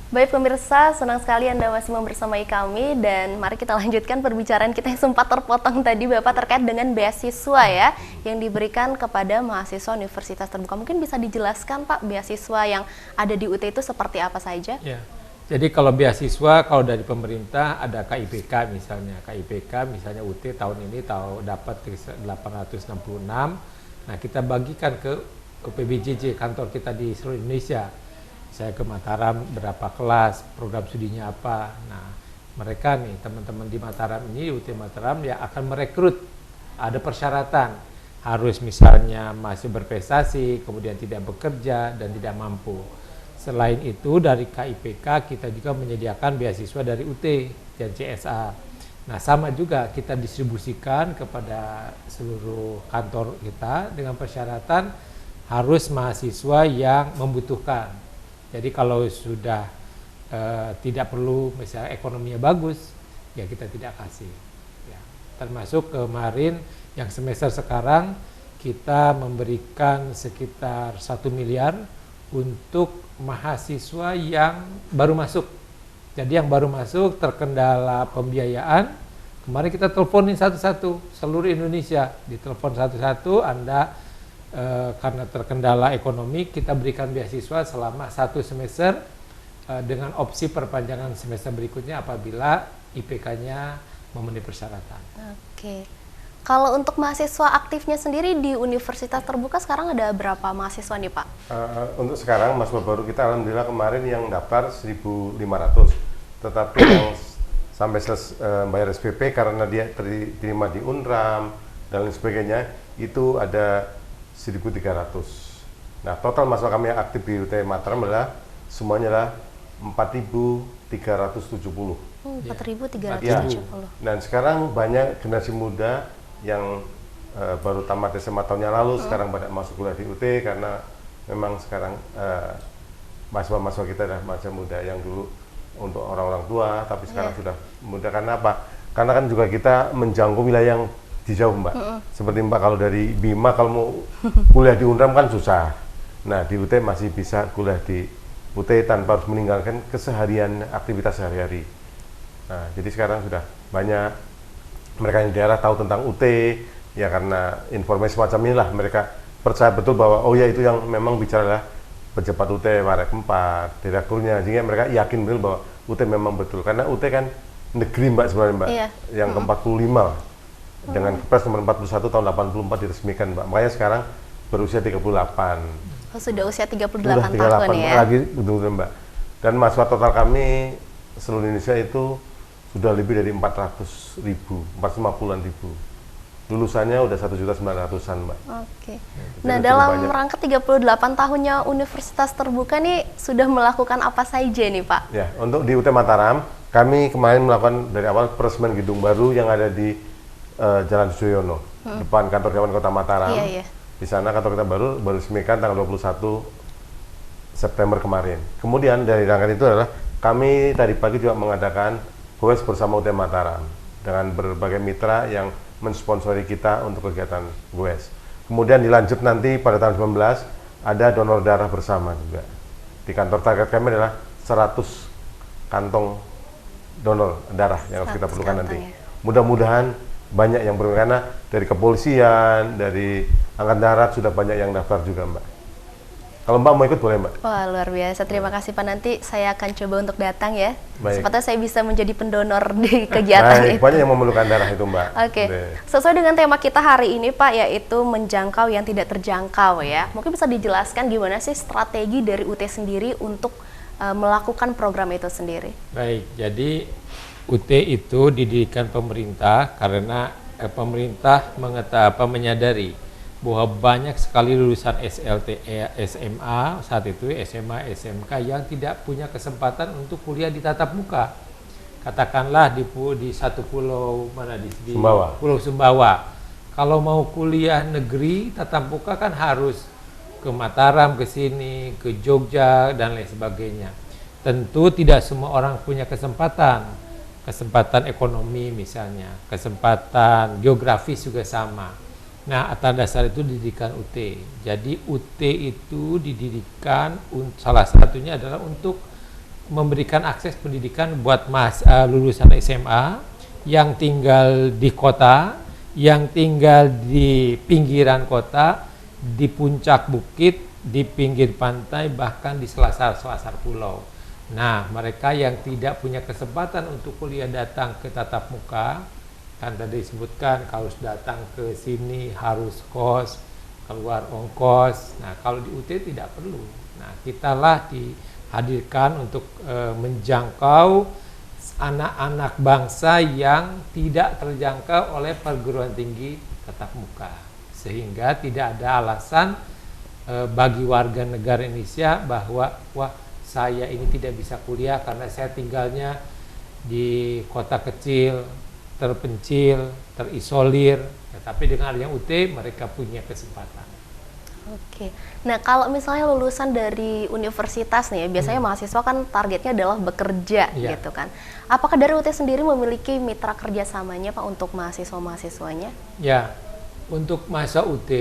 Baik pemirsa, senang sekali Anda masih membersamai kami dan mari kita lanjutkan perbicaraan kita yang sempat terpotong tadi Bapak terkait dengan beasiswa ya yang diberikan kepada mahasiswa Universitas Terbuka. Mungkin bisa dijelaskan Pak, beasiswa yang ada di UT itu seperti apa saja? Ya. Jadi kalau beasiswa kalau dari pemerintah ada KIPK misalnya. KIPK misalnya UT tahun ini dapat 866. Nah, kita bagikan ke PBJJ kantor kita di seluruh Indonesia. Saya ke Mataram berapa kelas, program studinya apa. Nah, mereka nih teman-teman di Mataram ini, UT Mataram ya akan merekrut. Ada persyaratan, harus misalnya masih berprestasi, kemudian tidak bekerja dan tidak mampu. Selain itu dari KIPK kita juga menyediakan beasiswa dari UT dan CSA. Nah, sama juga kita distribusikan kepada seluruh kantor kita dengan persyaratan harus mahasiswa yang membutuhkan. Jadi kalau sudah tidak perlu misalnya ekonominya bagus, ya kita tidak kasih. Ya. Termasuk kemarin yang semester sekarang kita memberikan sekitar 1 miliar untuk mahasiswa yang baru masuk. Jadi yang baru masuk terkendala pembiayaan, kemarin kita teleponin satu-satu seluruh Indonesia, ditelepon satu-satu, Anda karena terkendala ekonomi kita berikan beasiswa selama 1 semester dengan opsi perpanjangan semester berikutnya apabila IPK-nya memenuhi persyaratan. Oke. Kalau untuk mahasiswa aktifnya sendiri di Universitas Terbuka sekarang ada berapa mahasiswa nih Pak? Untuk sekarang mahasiswa baru kita alhamdulillah kemarin yang daftar 1.500, tetapi yang sampai bayar SPP karena dia diterima di UNRAM dan lain sebagainya itu ada 1.300. Nah, total mahasiswa kami yang aktif di UT Mataram adalah semuanya adalah 4.370. 4.370. Ya. Dan sekarang banyak generasi muda yang baru tamat SMA tahun yang lalu sekarang banyak masuk kuliah di UT karena memang sekarang mahasiswa-mahasiswa kita adalah mahasiswa muda yang dulu untuk orang-orang tua tapi sekarang sudah muda. Karena apa? Karena kan juga kita menjangkau wilayah yang jauh Mbak. Seperti Mbak kalau dari Bima kalau mau kuliah di UNRAM kan susah. Nah, di UT masih bisa kuliah di UT tanpa harus meninggalkan keseharian aktivitas sehari-hari. Nah, jadi sekarang sudah banyak mereka yang di daerah tahu tentang UT ya karena informasi semacam inilah mereka percaya betul bahwa oh ya itu yang memang bicara adalah pejabat UT Warek 4, direkturnya, sehingga mereka yakin betul bahwa UT memang betul karena UT kan negeri Mbak sebenarnya Mbak, yang ke-45 dengan Kepres nomor 41 tahun 84 diresmikan Mbak, makanya sekarang berusia 38. Oh, sudah usia 38 tahun ya? Lagi betul Mbak. Dan mahasiswa total kami seluruh Indonesia itu sudah lebih dari 400.000, 450-an ribu. Lulusannya udah 1.900.000-an Mbak. Oke. Nah, dalam rangka 38 tahunnya Universitas Terbuka nih sudah melakukan apa saja nih Pak? Ya, untuk di UT Mataram, kami kemarin melakukan dari awal peresmian gedung baru yang ada di Jalan Suyono, depan kantor Dewan Kota Mataram. Di sana kantor kita baru resmikan tanggal 21 September kemarin. Kemudian dari rangkaian itu adalah kami tadi pagi juga mengadakan goes bersama UT Mataram dengan berbagai mitra yang mensponsori kita untuk kegiatan goes. Kemudian dilanjut nanti pada tanggal 19 ada donor darah bersama juga. Di kantor target kami adalah 100 kantong donor darah yang harus kita perlukan nanti. Mudah-mudahan banyak yang karena dari kepolisian, dari Angkatan Darat sudah banyak yang daftar juga Mbak. Kalau Mbak mau ikut boleh Mbak. Wah, luar biasa, terima kasih Pak, nanti saya akan coba untuk datang ya. Baik. Sepatutnya saya bisa menjadi pendonor di kegiatan itu. Banyak yang memerlukan darah itu Mbak. Oke. Sesuai dengan tema kita hari ini Pak, yaitu menjangkau yang tidak terjangkau ya. Mungkin bisa dijelaskan gimana sih strategi dari UT sendiri untuk melakukan program itu sendiri? Baik, jadi UT itu didirikan pemerintah karena pemerintah menyadari bahwa banyak sekali lulusan SLTA, SMA saat itu SMA, SMK yang tidak punya kesempatan untuk kuliah di tatap muka. Katakanlah di satu pulau mana di Sumbawa. Pulau Sumbawa. Kalau mau kuliah negeri tatap muka kan harus ke Mataram, ke sini, ke Jogja dan lain sebagainya. Tentu tidak semua orang punya kesempatan ekonomi misalnya, kesempatan geografis juga sama. Nah, atas dasar itu didirikan UT. Jadi UT itu didirikan salah satunya adalah untuk memberikan akses pendidikan buat lulusan SMA yang tinggal di kota, yang tinggal di pinggiran kota, di puncak bukit, di pinggir pantai, bahkan di selasar-selasar pulau. Nah, mereka yang tidak punya kesempatan untuk kuliah datang ke tatap muka, kan tadi disebutkan kalau datang ke sini harus kos, keluar ongkos. Nah, kalau di UT tidak perlu. Nah, kitalah dihadirkan untuk menjangkau anak-anak bangsa yang tidak terjangkau oleh perguruan tinggi tatap muka. Sehingga tidak ada alasan bagi warga negara Indonesia bahwa wah, saya ini tidak bisa kuliah karena saya tinggalnya di kota kecil, terpencil, terisolir. Ya, tapi dengan adanya UT mereka punya kesempatan. Oke, nah kalau misalnya lulusan dari universitas nih, biasanya mahasiswa kan targetnya adalah bekerja gitu kan. Apakah dari UT sendiri memiliki mitra kerjasamanya Pak untuk mahasiswa-mahasiswanya? Ya, untuk masa UT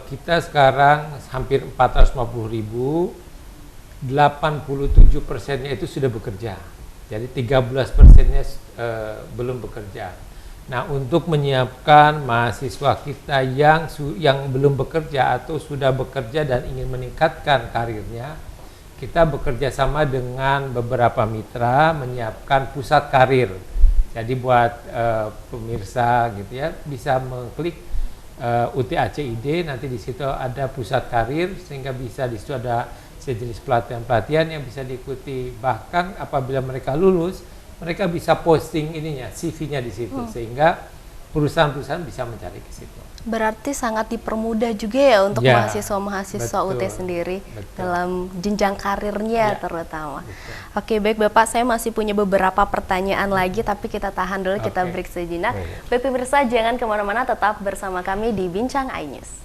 kita sekarang hampir 450.000, 87%-nya itu sudah bekerja. Jadi 13%-nya belum bekerja. Nah, untuk menyiapkan mahasiswa kita yang belum bekerja atau sudah bekerja dan ingin meningkatkan karirnya, kita bekerja sama dengan beberapa mitra menyiapkan pusat karir. Jadi buat pemirsa gitu ya, bisa mengklik UT-ACID, nanti di situ ada pusat karir, sehingga bisa di situ ada sejenis pelatihan-pelatihan yang bisa diikuti. Bahkan apabila mereka lulus, mereka bisa posting CV-nya di situ, sehingga perusahaan-perusahaan bisa mencari ke situ. Berarti sangat dipermudah juga ya untuk mahasiswa-mahasiswa UT sendiri dalam jenjang karirnya terutama. Betul. Oke, baik Bapak, saya masih punya beberapa pertanyaan lagi, tapi kita tahan dulu, kita break sejenak. Baik pemirsa, jangan kemana-mana, tetap bersama kami di Bincang iNews.